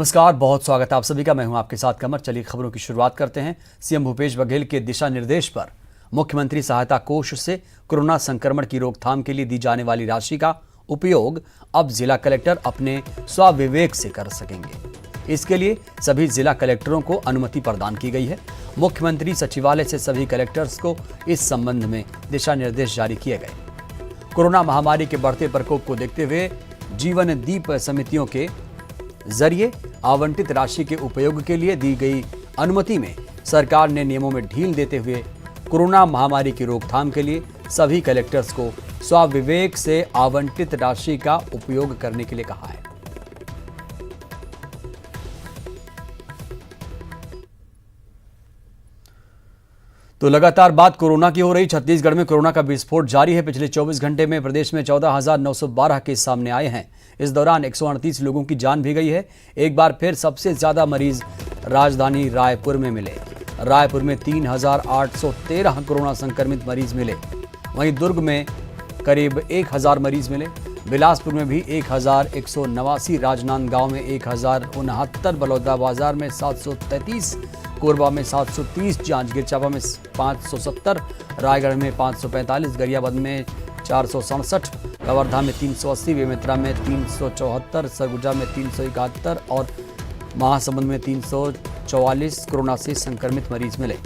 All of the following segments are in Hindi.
नमस्कार, बहुत स्वागत है आप सभी का। मैं हूं आपके साथ कमर। चलिए खबरों की शुरुआत करते हैं। सीएम भूपेश बघेल के दिशा निर्देश पर मुख्यमंत्री सहायता कोष से कोरोना संक्रमण की रोकथाम के लिए दी जाने वाली राशि का उपयोग अब जिला कलेक्टर अपने स्वविवेक से कर सकेंगे। इसके लिए सभी जिला कलेक्टरों को अनुमति प्रदान की गई है। मुख्यमंत्री सचिवालय से सभी कलेक्टर्स को इस संबंध में दिशा निर्देश जारी किए गए। कोरोना महामारी के बढ़ते प्रकोप को देखते हुए जीवन दीप समितियों के जरिए आवंटित राशि के उपयोग के लिए दी गई अनुमति में सरकार ने नियमों में ढील देते हुए कोरोना महामारी की रोकथाम के लिए सभी कलेक्टर्स को स्वविवेक से आवंटित राशि का उपयोग करने के लिए कहा है। तो लगातार बात कोरोना की हो रही। छत्तीसगढ़ में कोरोना का विस्फोट जारी है। पिछले 24 घंटे में प्रदेश में 14,912 केस सामने आए हैं। इस दौरान 138 लोगों की जान भी गई है। एक बार फिर सबसे ज्यादा मरीज राजधानी रायपुर में मिले। रायपुर में 3,813 कोरोना संक्रमित मरीज मिले। वहीं दुर्ग में करीब 1,000 मरीज मिले। बिलासपुर में भी 1,189, राजनांदगांव में 1,069, बलौदाबाजार में 733, कोरबा में 730, जांजगीर चांपा में 570, रायगढ़ में 545, गरियाबंद में 467, कवर्धा में 380, बेमेतरा में 374, सरगुजा में 371 और महासमुंद में 344 कोरोना से संक्रमित मरीज मिले।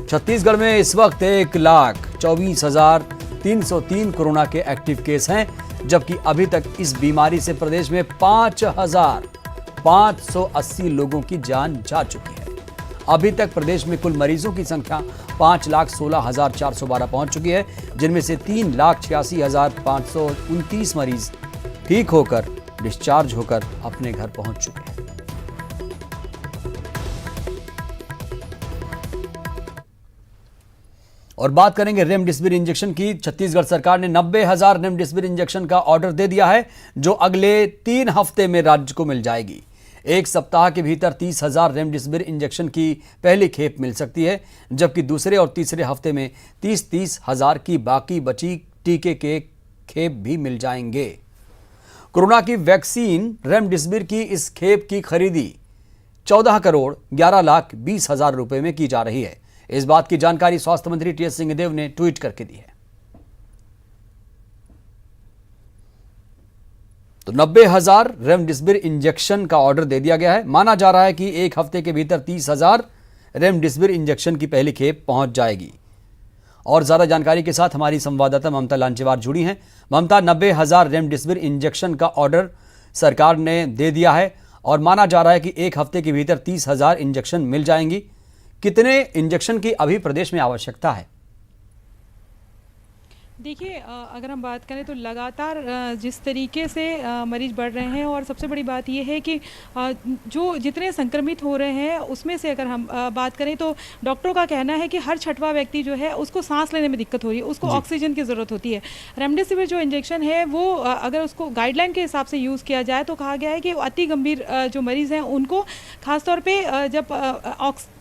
छत्तीसगढ़ में इस वक्त 1,24,303 कोरोना के एक्टिव केस हैं, जबकि अभी तक इस बीमारी से प्रदेश में 5,580 लोगों की जान जा चुकी है। अभी तक प्रदेश में कुल मरीजों की संख्या 5,16,412 पहुंच चुकी है, जिनमें से 3,86,529 मरीज ठीक होकर डिस्चार्ज होकर अपने घर पहुंच चुके हैं। और बात करेंगे रेमडेसिविर इंजेक्शन की। छत्तीसगढ़ सरकार ने 90,000 रेमडेसिविर इंजेक्शन का ऑर्डर दे दिया है, जो अगले 3 हफ्ते में राज्य को मिल जाएगी। एक सप्ताह के भीतर 30,000 रेमडेसिविर इंजेक्शन की पहली खेप मिल सकती है, जबकि दूसरे और तीसरे हफ्ते में 30,000 की बाकी बची टीके के खेप भी मिल जाएंगे। कोरोना की वैक्सीन रेमडेसिविर की इस खेप की खरीदी 14,11,20,000 रुपए में की जा रही है। इस बात की जानकारी स्वास्थ्य मंत्री टीएस सिंहदेव ने ट्वीट करके दी है। तो 90,000 रेमडेसिविर इंजेक्शन का ऑर्डर दे दिया गया है। माना जा रहा है कि एक हफ्ते के भीतर 30,000 रेमडेसिविर इंजेक्शन की पहली खेप पहुंच जाएगी। और ज्यादा जानकारी के साथ हमारी संवाददाता ममता लांचेवार जुड़ी हैं। ममता, 90,000 रेमडेसिविर इंजेक्शन का ऑर्डर सरकार ने दे दिया है और माना जा रहा है कि एक हफ्ते के भीतर 30,000 इंजेक्शन मिल जाएंगी। कितने इंजेक्शन की अभी प्रदेश में आवश्यकता है? देखिए, अगर हम बात करें तो लगातार जिस तरीके से मरीज बढ़ रहे हैं, और सबसे बड़ी बात यह है कि जो जितने संक्रमित हो रहे हैं उसमें से अगर हम बात करें तो डॉक्टरों का कहना है कि हर छठवां व्यक्ति जो है उसको सांस लेने में दिक्कत हो रही है, उसको ऑक्सीजन की ज़रूरत होती है। रेमडेसिविर जो इंजेक्शन है वो अगर उसको गाइडलाइन के हिसाब से यूज़ किया जाए तो कहा गया है कि अति गंभीर जो मरीज़ हैं उनको खासतौर पर जब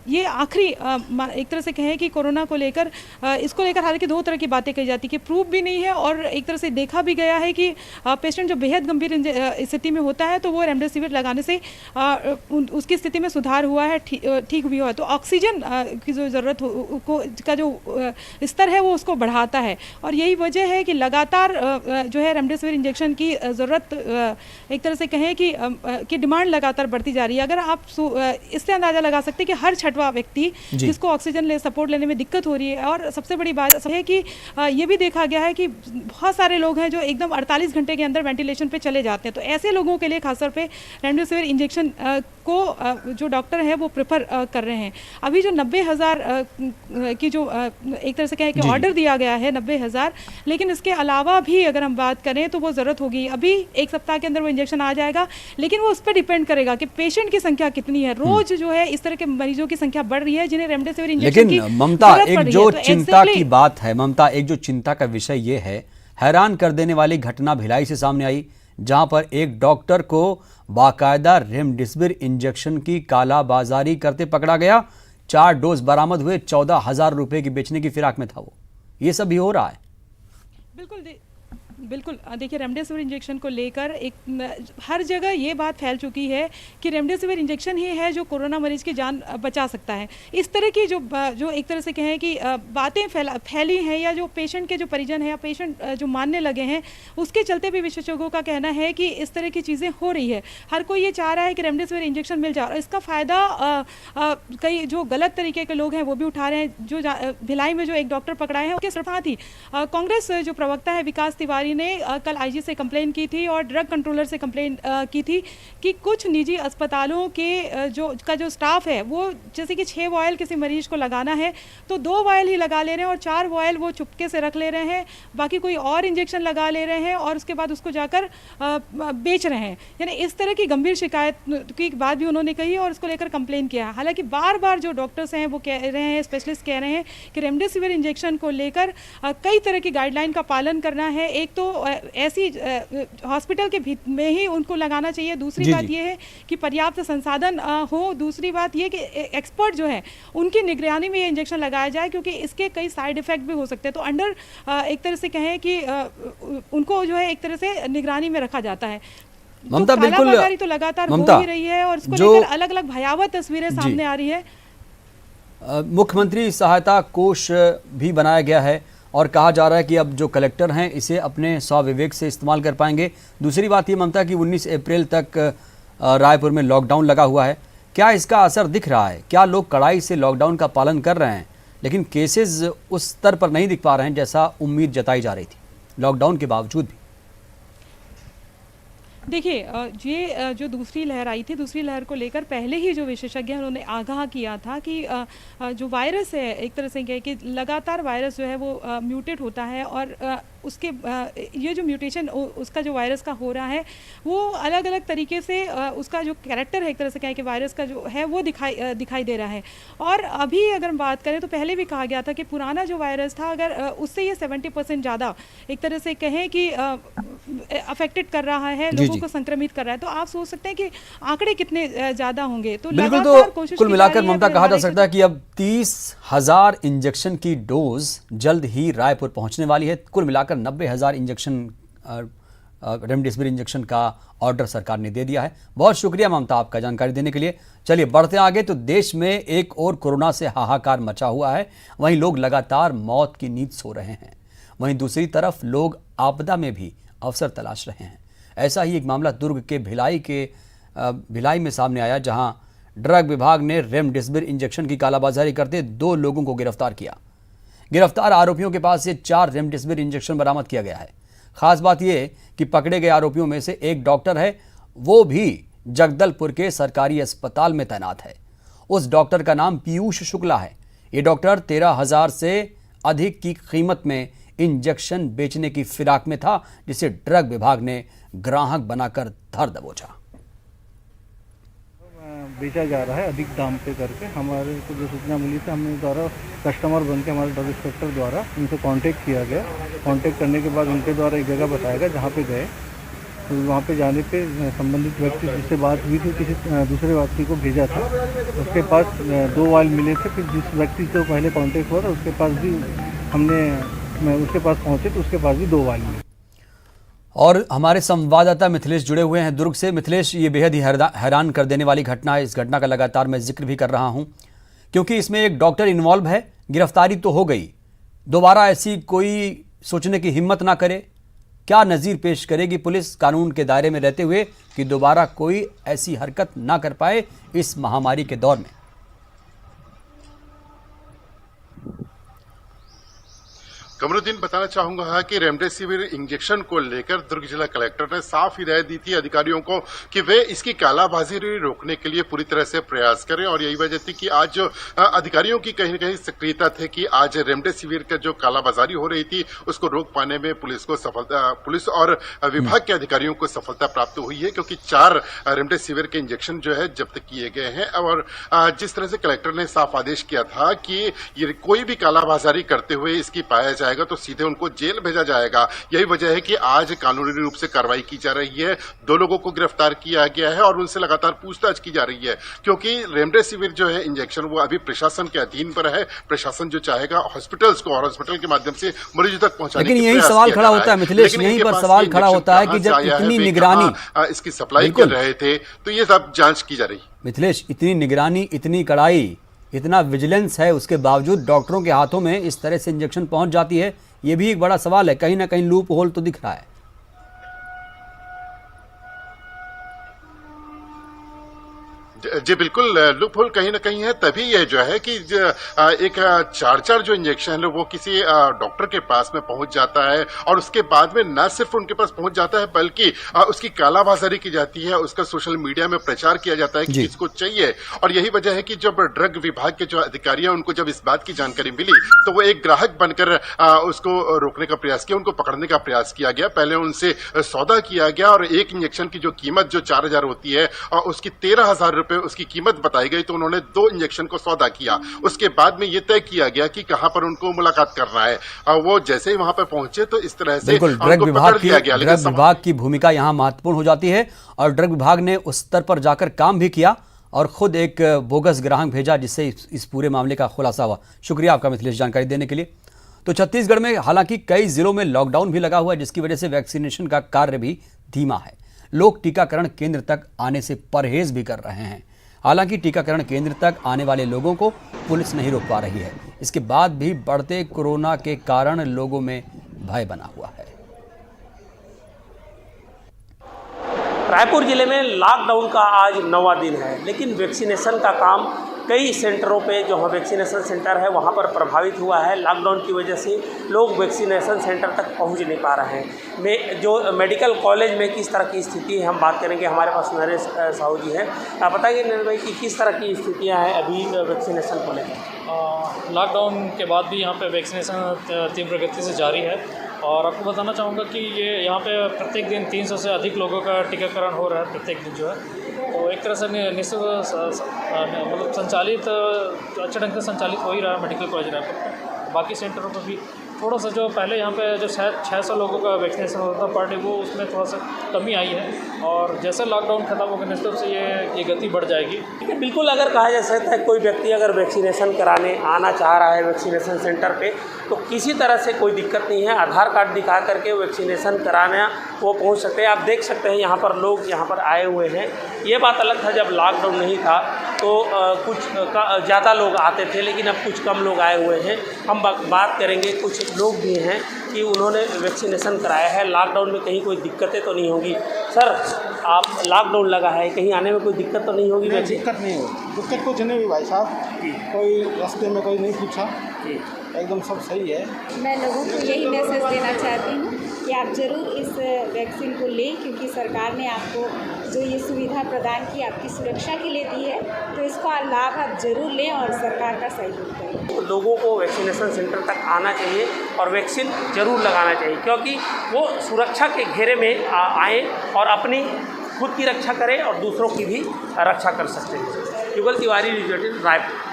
ये आखिरी एक तरह से कहें कि कोरोना को लेकर इसको लेकर हालांकि 2 तरह की बातें कही जाती कि प्रूफ भी नहीं है, और एक तरह से देखा भी गया है कि पेशेंट जो बेहद गंभीर स्थिति में होता है तो वो रेमडेसिविर लगाने से उसकी स्थिति में सुधार हुआ है, ठीक भी हुआ है। तो ऑक्सीजन की जो ज़रूरत का जो स्तर है वो उसको बढ़ाता है, और यही वजह है कि लगातार जो है रेमडेसिविर इंजेक्शन की ज़रूरत एक तरह से कहें कि डिमांड लगातार बढ़ती जा रही है। अगर आप इससे अंदाज़ा लगा सकते हैं कि हर व्यक्ति जिसको ऑक्सीजन सपोर्ट लेने में दिक्कत हो रही है। और सबसे बड़ी बात है कि ये भी देखा गया है कि बहुत सारे लोग हैं जो एकदम 48 घंटे के अंदर वेंटिलेशन पे चले जाते हैं। तो ऐसे लोगों के लिए खासतौर पे रेमडेसिविर इंजेक्शन को जो डॉक्टर हैं वो प्रेफर कर रहे हैं। अभी जो 90,000 की जो एक तरह से कहें कि ऑर्डर दिया गया है 90,000, लेकिन इसके अलावा भी अगर हम बात करें तो वो ज़रूरत होगी। अभी एक सप्ताह के अंदर वो इंजेक्शन आ जाएगा, लेकिन वो उस पर डिपेंड करेगा कि पेशेंट की संख्या कितनी है। रोज जो है इस तरह के मरीजों की संख्या बढ़ रही है जिन्हें रेमडेसिविर इंजेक्शन की ममता, एक जो चिंता की बात है, ममता, एक जो चिंता का विषय ये है, हैरान कर देने वाली घटना भिलाई से सामने आई, जहां पर एक डॉक्टर को बाकायदा रेमडेसिविर इंजेक्शन की कालाबाजारी करते पकड़ा गया। 4 डोज बरामद हुए, 14,000 रुपए की बेचने की फिराक में था वो। ये सब भी हो रहा है। बिल्कुल बिल्कुल देखिए, रेमडेसिविर इंजेक्शन को लेकर हर जगह ये बात फैल चुकी है कि रेमडेसिविर इंजेक्शन ही है जो कोरोना मरीज की जान बचा सकता है। इस तरह की जो एक तरह से कहें कि बातें फैली हैं, या जो पेशेंट के जो परिजन हैं या पेशेंट जो मानने लगे हैं, उसके चलते भी विशेषज्ञों का कहना है कि इस तरह की चीज़ें हो रही है। हर कोई ये चाह रहा है कि रेमडेसिविर इंजेक्शन मिल जाए, और इसका फ़ायदा कई जो गलत तरीके के लोग हैं वो भी उठा रहे हैं। जो भिलाई में जो एक डॉक्टर पकड़ाए हैं, उसके साथ ही कांग्रेस जो प्रवक्ता है विकास तिवारी ने कल आईजी से कंप्लेन की थी और ड्रग कंट्रोलर से कंप्लेन की थी कि कुछ निजी अस्पतालों के जो स्टाफ है, वो जैसे कि 6 वॉयल किसी मरीज को लगाना है तो 2 वॉयल ही लगा ले रहे हैं और 4 वॉयल वो चुपके से रख ले रहे हैं, बाकी कोई और इंजेक्शन लगा ले रहे हैं और उसके बाद उसको जाकर बेच रहे हैं। यानी इस तरह की गंभीर शिकायत की बात भी उन्होंने कही और उसको लेकर कंप्लेन किया। हालांकि बार बार जो डॉक्टर्स हैं वो कह रहे हैं, स्पेशलिस्ट कह रहे हैं कि रेमडेसिविर इंजेक्शन को लेकर कई तरह की गाइडलाइन का पालन करना है। एक तो ऐसी हॉस्पिटल के में ही उनको लगाना चाहिए, दूसरी बात ये है कि पर्याप्त संसाधन हो, दूसरी बात ये कि एक्सपर्ट जो है उनकी निगरानी में ये इंजेक्शन लगाया जाए, क्योंकि इसके कई साइड इफेक्ट भी हो सकते हैं। तो अंडर एक तरह से कहें कि उनको जो है एक तरह से निगरानी में रखा जाता है। ममता बिल्कुल तो लगातार हो ही रही है और इसको लेकर अलग अलग भयावह तस्वीरें सामने आ रही है। मुख्यमंत्री सहायता कोष भी बनाया गया है और कहा जा रहा है कि अब जो कलेक्टर हैं इसे अपने स्वविवेक से इस्तेमाल कर पाएंगे। दूसरी बात ये ममता कि 19 अप्रैल तक रायपुर में लॉकडाउन लगा हुआ है, क्या इसका असर दिख रहा है? क्या लोग कड़ाई से लॉकडाउन का पालन कर रहे हैं, लेकिन केसेस उस स्तर पर नहीं दिख पा रहे हैं जैसा उम्मीद जताई जा रही थी लॉकडाउन के बावजूद भी? देखिए, ये जो दूसरी लहर आई थी, दूसरी लहर को लेकर पहले ही जो विशेषज्ञ हैं उन्होंने आगाह किया था कि जो वायरस है, एक तरह से कहें कि लगातार वायरस जो है वो म्यूटेट होता है और उसके ये जो म्यूटेशन उसका जो वायरस का हो रहा है वो अलग अलग तरीके से उसका जो कैरेक्टर है, एक तरह से कहें कि वायरस का जो है वो दिखाई दे रहा है। और अभी अगर हम बात करें तो पहले भी कहा गया था कि पुराना जो वायरस था, अगर उससे ये 70% ज़्यादा एक तरह से कहें कि अफेक्टेड कर रहा है, लोगों को संक्रमित कर रहा है, तो आप सोच सकते हैं कि आंकड़े कितने ज़्यादा होंगे। तो बिल्कुल, तो कुल मिलाकर ममता कहा जा सकता है कि अब 30,000 इंजेक्शन की डोज जल्द ही रायपुर पहुंचने वाली है। कुल मिलाकर 90,000 इंजेक्शन रेमडेसिविर इंजेक्शन का ऑर्डर सरकार ने दे दिया है। बहुत शुक्रिया ममता आपका जानकारी देने के लिए। चलिए बढ़ते आगे। तो देश में एक और कोरोना से हाहाकार मचा हुआ है, वहीं लोग लगातार मौत की नींद सो रहे हैं, वहीं दूसरी तरफ लोग आपदा में भी अवसर तलाश रहे हैं। ऐसा ही एक मामला दुर्ग के भिलाई में सामने आया, जहां ड्रग विभाग ने रेमडेसिविर इंजेक्शन की कालाबाजारी करते 2 लोगों को गिरफ्तार किया। गिरफ्तार आरोपियों के पास से 4 रेमडेसिविर इंजेक्शन बरामद किया गया है। खास बात यह कि पकड़े गए आरोपियों में से एक डॉक्टर है, वो भी जगदलपुर के सरकारी अस्पताल में तैनात है। उस डॉक्टर का नाम पीयूष शुक्ला है। ये डॉक्टर 13,000 से अधिक की कीमत में इंजेक्शन बेचने की फिराक में था, जिसे ड्रग विभाग ने ग्राहक बनाकर धर दबोचा। बेचा जा रहा है अधिक दाम पे करके। हमारे को जो सूचना मिली थी, हमने द्वारा कस्टमर बन के हमारे ड्रग इंस्पेक्टर द्वारा उनसे कांटेक्ट किया गया। कांटेक्ट करने के बाद उनके द्वारा एक जगह बताया गया जहाँ पे गए, तो वहाँ पे जाने पे संबंधित व्यक्ति जिससे बात हुई थी, किसी दूसरे व्यक्ति को भेजा था। उसके पास 2 वायल मिले थे। फिर जिस व्यक्ति से पहले कांटेक्ट हुआ था उसके पास भी उसके पास पहुँचे तो उसके पास भी 2 वायल मिले। और हमारे संवाददाता मिथिलेश जुड़े हुए हैं दुर्ग से। मिथिलेश, ये बेहद ही हैरान कर देने वाली घटना है। इस घटना का लगातार मैं जिक्र भी कर रहा हूं क्योंकि इसमें एक डॉक्टर इन्वॉल्व है। गिरफ्तारी तो हो गई, दोबारा ऐसी कोई सोचने की हिम्मत ना करे। क्या नज़ीर पेश करेगी पुलिस कानून के दायरे में रहते हुए कि दोबारा कोई ऐसी हरकत ना कर पाए इस महामारी के दौर में? कमरुद्दीन, बताना चाहूंगा कि रेमडेसिविर इंजेक्शन को लेकर दुर्ग जिला कलेक्टर ने साफ ही राय दी थी अधिकारियों को कि वे इसकी कालाबाजारी रोकने के लिए पूरी तरह से प्रयास करें। और यही वजह थी कि आज जो अधिकारियों की कहीं न कहीं सक्रियता थी कि आज रेमडेसिविर का जो कालाबाजारी हो रही थी उसको रोक पाने में पुलिस और विभाग के अधिकारियों को सफलता प्राप्त हुई है, क्योंकि 4 रेमडेसिविर के इंजेक्शन जो है जब्त किए गए हैं। और जिस तरह से कलेक्टर ने साफ आदेश किया था कि ये कोई भी कालाबाजारी करते हुए इसकी पाया जाए जाएगा तो सीधे उनको जेल भेजा जाएगा। यही वजह है कि आज कानूनी रूप से कार्रवाई की जा रही है। 2 लोगों को गिरफ्तार किया गया है और उनसे लगातार पूछताछ की जा रही है, क्योंकि रेमडेसिविर जो है इंजेक्शन वो अभी प्रशासन के अधीन पर है। प्रशासन जो चाहेगा हॉस्पिटल्स को और हॉस्पिटल के माध्यम से मरीजों तक पहुंचाने लेकिन की यही प्रयास सवाल किया खड़ा जा रहा होता है मिथिलेश, लेकिन यहीं इनके पर पास सवाल ये खड़ा होता है कि इंजेक्शन जब कहाँ से आया है, इतनी वे निगरानी कहाँ, इसकी सप्लाई कर बिल्कुल। रहे थे, तो ये सब जांच की जा रही है। मिथिलेश, इतनी निगरानी, इतनी कड़ाई, इतना विजिलेंस है, उसके बावजूद डॉक्टरों के हाथों में इस तरह से इंजेक्शन पहुंच जाती है, ये भी एक बड़ा सवाल है। कहीं ना कहीं लूप होल तो दिख रहा है। जी बिल्कुल, लूप होल कहीं ना कहीं है। तभी ये जो है कि एक 4 जो इंजेक्शन है वो किसी डॉक्टर के पास में पहुंच जाता है और उसके बाद में न सिर्फ उनके पास पहुंच जाता है बल्कि उसकी कालाबाजारी की जाती है, उसका सोशल मीडिया में प्रचार किया जाता है कि किसको चाहिए। और यही वजह है कि जब ड्रग विभाग के जो अधिकारी हैं उनको जब इस बात की जानकारी मिली तो वो एक ग्राहक बनकर उसको रोकने का प्रयास किया, उनको पकड़ने का प्रयास किया गया। पहले उनसे सौदा किया गया और एक इंजेक्शन की जो कीमत जो 4,000 होती है उसकी 13,000 रुपए उसकी कीमत बताई गई, तो उन्होंने 2 इंजेक्शन को सौदा किया। उसके बाद में ये तय किया गया कि कहां पर उनको मुलाकात करना है। वो जैसे ही वहां पर पहुंचे तो इस तरह से बिल्कुल ड्रग विभाग की भूमिका यहाँ महत्वपूर्ण हो जाती है और ड्रग विभाग ने उस स्तर पर जाकर काम भी किया और खुद एक बोगस ग्राहक भेजा जिससे इस पूरे मामले का खुलासा हुआ। शुक्रिया आपका मिथिलेश जानकारी देने के लिए। तो छत्तीसगढ़ में हालांकि कई जिलों में लॉकडाउन भी लगा हुआ है, जिसकी वजह से वैक्सीनेशन का कार्य भी धीमा है। लोग टीकाकरण केंद्र तक आने से परहेज भी कर रहे हैं। हालांकि टीकाकरण केंद्र तक आने वाले लोगों को पुलिस नहीं रोक पा रही है। इसके बाद भी बढ़ते कोरोना के कारण लोगों में भय बना हुआ है। रायपुर जिले में लॉकडाउन का आज 9वां दिन है, लेकिन वैक्सीनेशन का काम कई सेंटरों पे जो वैक्सीनेशन सेंटर है वहाँ पर प्रभावित हुआ है। लॉकडाउन की वजह से लोग वैक्सीनेशन सेंटर तक पहुँच नहीं पा रहे हैं। जो मेडिकल कॉलेज में किस तरह की स्थिति है हम बात करेंगे। हमारे पास नरेश साहू जी हैं। आप बताइए नरेश भाई कि किस तरह की स्थितियाँ हैं अभी वैक्सीनेशन को लेकर। लॉकडाउन के बाद भी यहाँ पे वैक्सीनेशन तीव्र गति से जारी है और आपको बताना चाहूँगा कि ये यहाँ पे प्रत्येक दिन 300 से अधिक लोगों का टीकाकरण हो रहा है प्रत्येक दिन जो है। तो एक तरह से निश्चित मतलब संचालित अच्छे ढंग से संचालित हो ही रहा है मेडिकल कॉलेज रायपुर में। बाकी सेंटरों पर भी थोड़ा सा जो पहले यहाँ पे जो 600 लोगों का वैक्सीनेशन होता था पर डे, वो उसमें थोड़ा सा कमी आई है और जैसे लॉकडाउन खत्म होगा निश्चित से ये गति बढ़ जाएगी। ठीक है, बिल्कुल। अगर कहा जा सकता है कोई व्यक्ति अगर वैक्सीनेशन कराने आना चाह रहा है वैक्सीनेशन सेंटर पे तो किसी तरह से कोई दिक्कत नहीं है। आधार कार्ड दिखा करके वैक्सीनेशन कराना वो पहुंच सकते हैं। आप देख सकते हैं यहाँ पर लोग यहाँ पर आए हुए हैं। ये बात अलग था जब लॉकडाउन नहीं था तो कुछ ज़्यादा लोग आते थे, लेकिन अब कुछ कम लोग आए हुए हैं। हम बात करेंगे, कुछ लोग भी हैं कि उन्होंने वैक्सीनेशन कराया है। लॉकडाउन में कहीं कोई दिक्कतें तो नहीं होगी? सर, आप लॉकडाउन लगा है, कहीं आने में कोई दिक्कत तो नहीं होगी? दिक्कत नहीं होगी, दिक्कत कुछ नहीं हुई भाई साहब। कोई रास्ते में कोई नहीं पूछा, एकदम सब सही है। मैं लोगों को यही मैसेज देना चाहती हूँ कि आप ज़रूर इस वैक्सीन को लें, क्योंकि सरकार ने आपको जो ये सुविधा प्रदान की आपकी सुरक्षा के लिए दी है, तो इसका लाभ आप ज़रूर लें और सरकार का सहयोग करें। तो लोगों को वैक्सीनेशन सेंटर तक आना चाहिए और वैक्सीन ज़रूर लगाना चाहिए, क्योंकि वो सुरक्षा के घेरे में आए और अपनी खुद की रक्षा करें और दूसरों की भी रक्षा कर सकते हैं। युगल तिवारी, रिपोर्टर, रायपुर।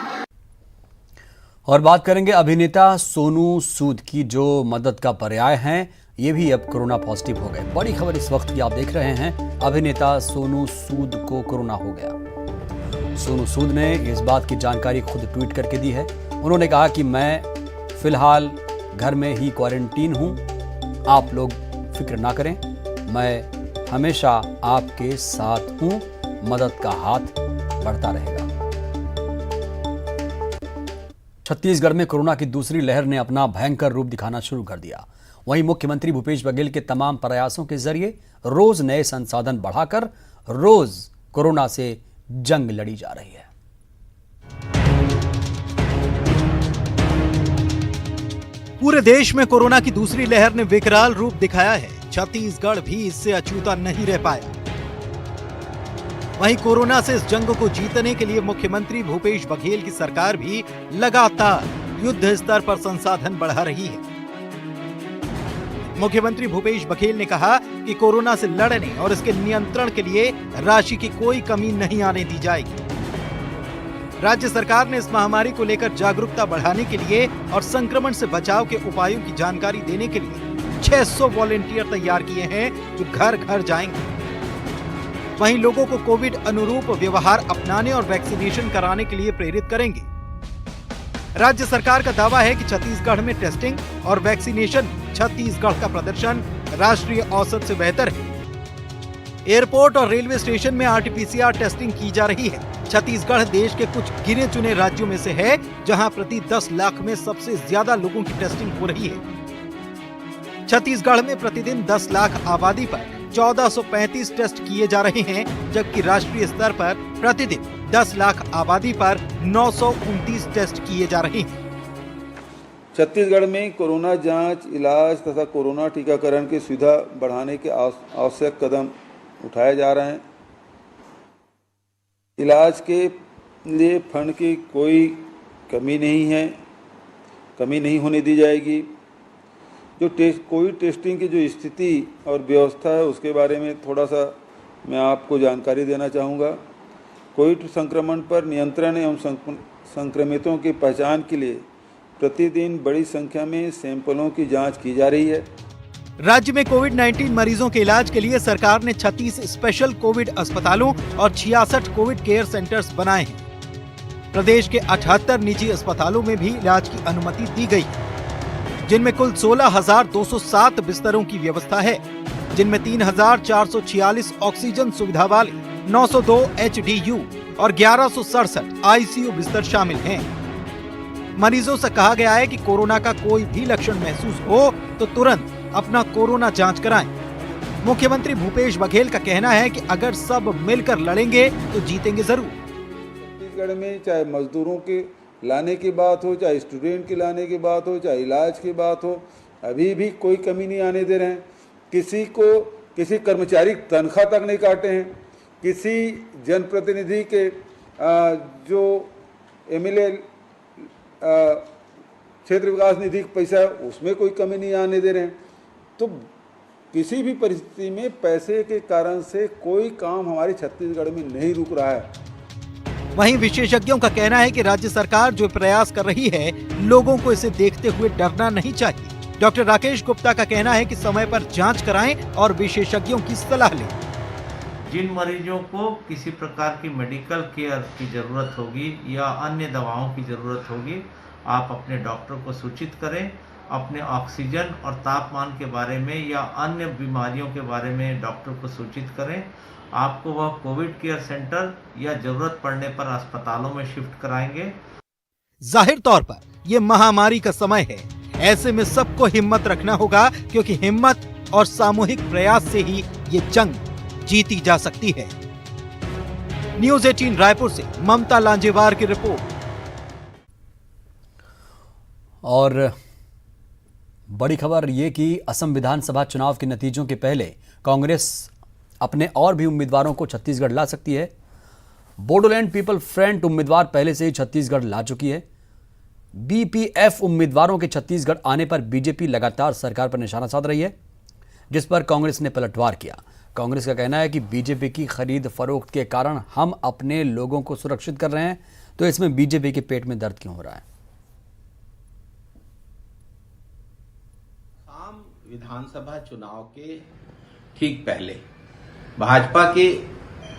और बात करेंगे अभिनेता सोनू सूद की, जो मदद का पर्याय हैं। ये भी अब कोरोना पॉजिटिव हो गए। बड़ी खबर इस वक्त की आप देख रहे हैं, अभिनेता सोनू सूद को कोरोना हो गया। सोनू सूद ने इस बात की जानकारी खुद ट्वीट करके दी है। उन्होंने कहा कि मैं फिलहाल घर में ही क्वारंटीन हूं, आप लोग फिक्र ना करें, मैं हमेशा आपके साथ हूं, मदद का हाथ बढ़ता रहेगा। छत्तीसगढ़ में कोरोना की दूसरी लहर ने अपना भयंकर रूप दिखाना शुरू कर दिया। वहीं मुख्यमंत्री भूपेश बघेल के तमाम प्रयासों के जरिए रोज नए संसाधन बढ़ाकर रोज कोरोना से जंग लड़ी जा रही है। पूरे देश में कोरोना की दूसरी लहर ने विकराल रूप दिखाया है। छत्तीसगढ़ भी इससे अछूता नहीं रह पाया। वहीं कोरोना से इस जंग को जीतने के लिए मुख्यमंत्री भूपेश बघेल की सरकार भी लगातार युद्ध स्तर पर संसाधन बढ़ा रही है। मुख्यमंत्री भूपेश बघेल ने कहा कि कोरोना से लड़ने और इसके नियंत्रण के लिए राशि की कोई कमी नहीं आने दी जाएगी। राज्य सरकार ने इस महामारी को लेकर जागरूकता बढ़ाने के लिए और संक्रमण से बचाव के उपायों की जानकारी देने के लिए 600 वॉलेंटियर तैयार किए हैं जो घर घर जाएंगे। वहीं लोगों को कोविड अनुरूप व्यवहार अपनाने और वैक्सीनेशन कराने के लिए प्रेरित करेंगे। राज्य सरकार का दावा है कि छत्तीसगढ़ में टेस्टिंग और वैक्सीनेशन छत्तीसगढ़ का प्रदर्शन राष्ट्रीय औसत से बेहतर है। एयरपोर्ट और रेलवे स्टेशन में RT-PCR टेस्टिंग की जा रही है। छत्तीसगढ़ देश के कुछ गिने चुने राज्यों में से है जहां प्रति 10 लाख में सबसे ज्यादा लोगों की टेस्टिंग हो रही है। छत्तीसगढ़ में प्रतिदिन 10 लाख आबादी पर 1435 टेस्ट किए जा रहे हैं, जबकि राष्ट्रीय स्तर पर प्रतिदिन 10 लाख आबादी पर 929 टेस्ट किए जा रहे हैं। छत्तीसगढ़ में कोरोना जांच, इलाज तथा कोरोना टीकाकरण की सुविधा बढ़ाने के आवश्यक कदम उठाए जा रहे हैं। इलाज के लिए फंड की कोई कमी नहीं होने दी जाएगी। जो कोविड टेस्टिंग की जो स्थिति और व्यवस्था है उसके बारे में थोड़ा सा मैं आपको जानकारी देना चाहूँगा। कोविड संक्रमण पर नियंत्रण एवं संक्रमितों की पहचान के लिए प्रतिदिन बड़ी संख्या में सैंपलों की जांच की जा रही है। राज्य में कोविड-19 मरीजों के इलाज के लिए सरकार ने 36 स्पेशल कोविड अस्पतालों और 66 कोविड केयर सेंटर्स बनाए हैं। प्रदेश के 78 निजी अस्पतालों में भी इलाज की अनुमति दी गई है, जिनमें कुल 16,207 बिस्तरों की व्यवस्था है, जिनमें 3,446 ऑक्सीजन सुविधा वाले 902 HDU और 1167 ICU बिस्तर शामिल हैं। मरीजों से कहा गया है कि कोरोना का कोई भी लक्षण महसूस हो तो तुरंत अपना कोरोना जांच कराएं। मुख्यमंत्री भूपेश बघेल का कहना है कि अगर सब मिलकर लड़ेंगे तो जीतेंगे जरूर। छत्तीसगढ़ में चाहे मजदूरों के लाने की बात हो, चाहे स्टूडेंट की लाने की बात हो, चाहे इलाज की बात हो, अभी भी कोई कमी नहीं आने दे रहे हैं। किसी कर्मचारी तनख्वाह तक नहीं काटे हैं। किसी जनप्रतिनिधि के जो MLA क्षेत्र विकास निधि पैसा है उसमें कोई कमी नहीं आने दे रहे हैं। तो किसी भी परिस्थिति में पैसे के कारण से कोई काम हमारे छत्तीसगढ़ में नहीं रुक रहा है। वहीं विशेषज्ञों का कहना है कि राज्य सरकार जो प्रयास कर रही है, लोगों को इसे देखते हुए डरना नहीं चाहिए। डॉक्टर राकेश गुप्ता का कहना है कि समय पर जांच कराएं और विशेषज्ञों की सलाह लें। जिन मरीजों को किसी प्रकार की मेडिकल केयर की ज़रूरत होगी या अन्य दवाओं की ज़रूरत होगी, आप अपने डॉक्टर को सूचित करें। अपने ऑक्सीजन और तापमान के बारे में या अन्य बीमारियों के बारे में डॉक्टर को सूचित करें। आपको वह कोविड केयर सेंटर या ज़रूरत पड़ने पर अस्पतालों में शिफ्ट कराएंगे। जाहिर तौर पर ये महामारी का समय है, ऐसे में सबको हिम्मत रखना होगा, क्योंकि हिम्मत और सामूहिक प्रयास से ही ये जंग जीती जा सकती है। न्यूज़ 18 रायपुर से ममता लांजेवार की रिपोर्ट। और बड़ी खबर ये कि असम विधानसभा चुनाव के नतीजों के पहले कांग्रेस अपने और भी उम्मीदवारों को छत्तीसगढ़ ला सकती है। बोडोलैंड पीपल फ्रंट उम्मीदवार पहले से ही छत्तीसगढ़ ला चुकी है। BPF उम्मीदवारों के छत्तीसगढ़ आने पर बीजेपी लगातार सरकार पर निशाना साध रही है, जिस पर कांग्रेस ने पलटवार किया। कांग्रेस का कहना है कि बीजेपी की खरीद फरोख्त के कारण हम अपने लोगों को सुरक्षित कर रहे हैं, तो इसमें बीजेपी के पेट में दर्द क्यों हो रहा है। विधानसभा चुनाव के ठीक पहले भाजपा के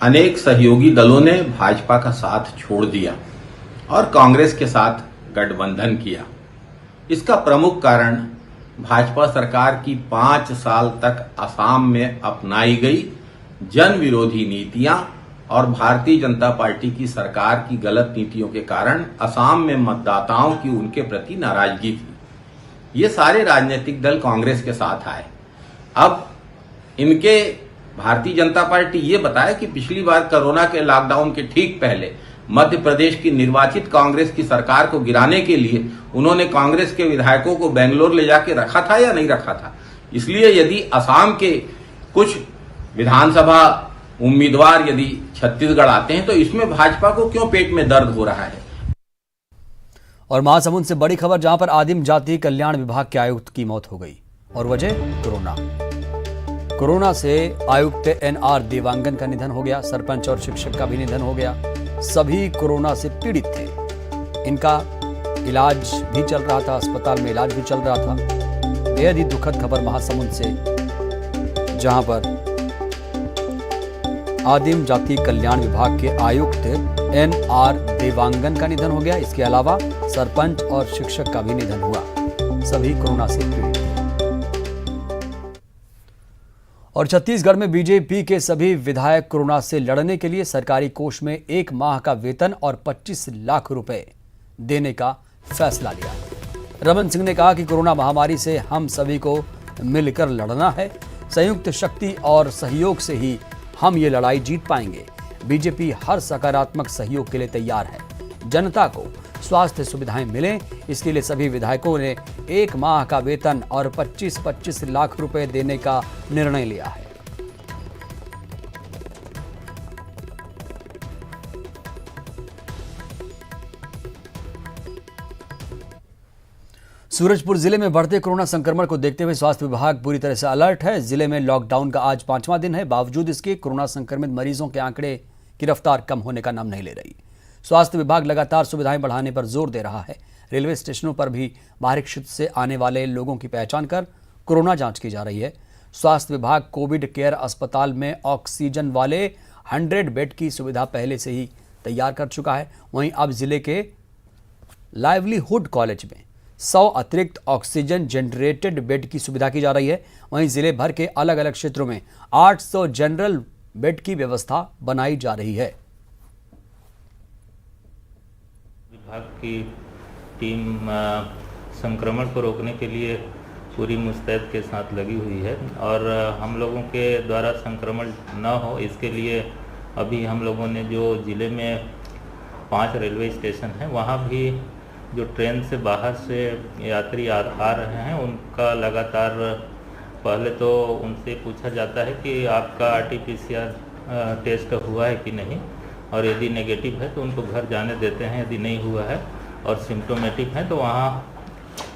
अनेक सहयोगी दलों ने भाजपा का साथ छोड़ दिया और कांग्रेस के साथ गठबंधन किया। इसका प्रमुख कारण भाजपा सरकार की 5 साल तक असम में अपनाई गई जन विरोधी नीतियां और भारतीय जनता पार्टी की सरकार की गलत नीतियों के कारण असम में मतदाताओं की उनके प्रति नाराजगी थी। ये सारे राजनीतिक दल कांग्रेस के साथ आए। अब इनके भारतीय जनता पार्टी ये बताए कि पिछली बार कोरोना के लॉकडाउन के ठीक पहले मध्य प्रदेश की निर्वाचित कांग्रेस की सरकार को गिराने के लिए उन्होंने कांग्रेस के विधायकों को बेंगलोर ले जाके रखा था या नहीं रखा था। इसलिए यदि असम के कुछ विधानसभा उम्मीदवार यदि छत्तीसगढ़ आते हैं तो इसमें भाजपा को क्यों पेट में दर्द हो रहा है। और महासमुंद से बड़ी खबर, जहां पर आदिम जाति कल्याण विभाग के आयुक्त की मौत हो गई और वजह कोरोना से आयुक्त NR देवांगन का निधन हो गया। सरपंच और शिक्षक का भी निधन हो गया। सभी कोरोना से पीड़ित थे। इनका इलाज भी चल रहा था, अस्पताल में इलाज भी चल रहा था। बेहद ही दुखद खबर महासमुंद से, जहां पर आदिम जाति कल्याण विभाग के आयुक्त NR देवांगन का निधन हो गया। इसके अलावा सरपंच और शिक्षक का भी निधन हुआ। सभी कोरोना से पीड़ित थे। और छत्तीसगढ़ में बीजेपी के सभी विधायक कोरोना से लड़ने के लिए सरकारी कोष में 1 माह का वेतन और 25 लाख रुपए देने का फैसला लिया। रमन सिंह ने कहा कि कोरोना महामारी से हम सभी को मिलकर लड़ना है। संयुक्त शक्ति और सहयोग से ही हम ये लड़ाई जीत पाएंगे। बीजेपी हर सकारात्मक सहयोग के लिए तैयार है। जनता को स्वास्थ्य सुविधाएं मिलें, इसके लिए सभी विधायकों ने 1 माह का वेतन और 25-25 लाख रुपए देने का निर्णय लिया है। सूरजपुर जिले में बढ़ते कोरोना संक्रमण को देखते हुए स्वास्थ्य विभाग पूरी तरह से अलर्ट है। जिले में लॉकडाउन का आज 5वां दिन है। बावजूद इसके कोरोना संक्रमित मरीजों के आंकड़े की रफ्तार कम होने का नाम नहीं ले रही। स्वास्थ्य विभाग लगातार सुविधाएं बढ़ाने पर जोर दे रहा है। रेलवे स्टेशनों पर भी बाहरी क्षेत्र से आने वाले लोगों की पहचान कर कोरोना जांच की जा रही है। स्वास्थ्य विभाग कोविड केयर अस्पताल में ऑक्सीजन वाले 100 बेड की सुविधा पहले से ही तैयार कर चुका है। वहीं अब जिले के लाइवलीहुड कॉलेज में 100 अतिरिक्त ऑक्सीजन जनरेटेड बेड की सुविधा की जा रही है। वहीं जिले भर के अलग अलग क्षेत्रों में 800 जनरल बेड की व्यवस्था बनाई जा रही है। विभाग की टीम संक्रमण को रोकने के लिए पूरी मुस्तैद के साथ लगी हुई है और हम लोगों के द्वारा संक्रमण न हो इसके लिए अभी हम लोगों ने जो ज़िले में 5 रेलवे स्टेशन हैं वहाँ भी जो ट्रेन से बाहर से यात्री आ रहे हैं उनका लगातार पहले तो उनसे पूछा जाता है कि आपका RT-PCR टेस्ट हुआ है कि नहीं, और यदि नेगेटिव है तो उनको घर जाने देते हैं। यदि नहीं हुआ है और सिम्टोमेटिक है तो वहाँ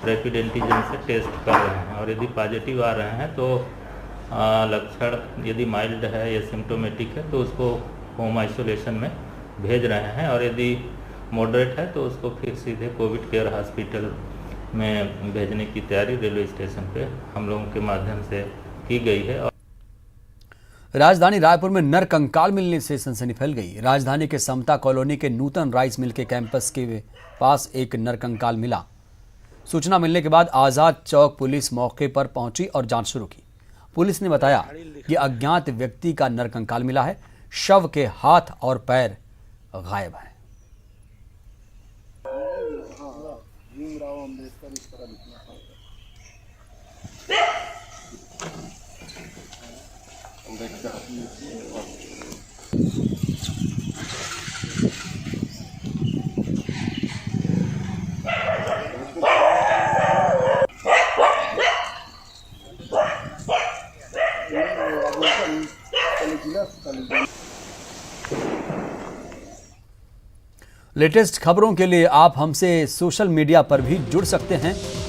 रैपिड एंटीजन से टेस्ट कर रहे हैं, और यदि पॉजिटिव आ रहे हैं तो लक्षण यदि माइल्ड है या सिम्टोमेटिक है तो उसको होम आइसोलेशन में भेज रहे हैं, और यदि मॉडरेट है तो उसको फिर सीधे कोविड केयर हॉस्पिटल में भेजने की तैयारी रेलवे स्टेशन पे हम लोगों के माध्यम से की गई है। राजधानी रायपुर में नर कंकाल मिलने से सनसनी फैल गई। राजधानी के समता कॉलोनी के नूतन राइस मिल के कैंपस के पास एक नर कंकाल मिला। सूचना मिलने के बाद आजाद चौक पुलिस मौके पर पहुंची और जांच शुरू की। पुलिस ने बताया कि अज्ञात व्यक्ति का नर कंकाल मिला है। शव के हाथ और पैर गायब हैं। लेटेस्ट खबरों के लिए आप हमसे सोशल मीडिया पर भी जुड़ सकते हैं।